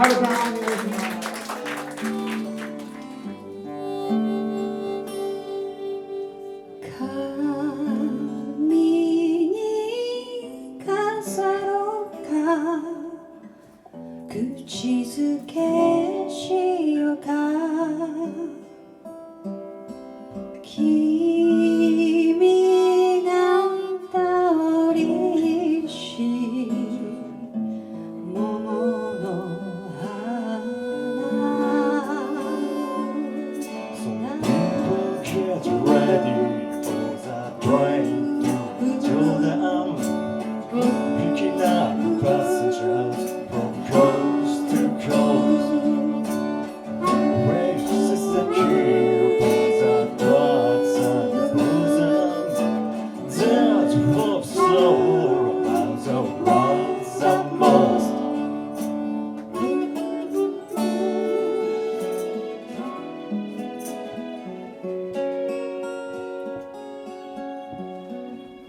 カルさんお願いします。髪に飾ろうか、口づけしようか、君が歌りし桃の花。 So people get ready for the train to Jordan, picking up passengers from coast to coast. Races the king for the drugs and bosom. There's hope so about the ones the most.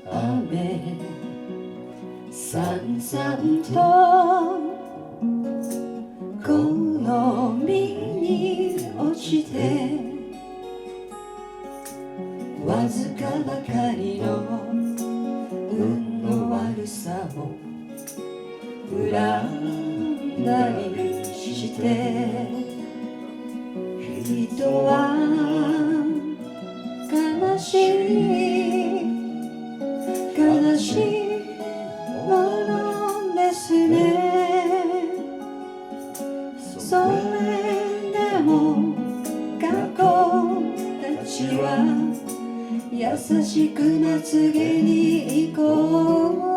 雨さんさんと好みに落ちて、わずかばかりの運の悪さを恨んだりして、人は悲しい悲しいものですね。それでも過去たちは優しくまつげに行こう。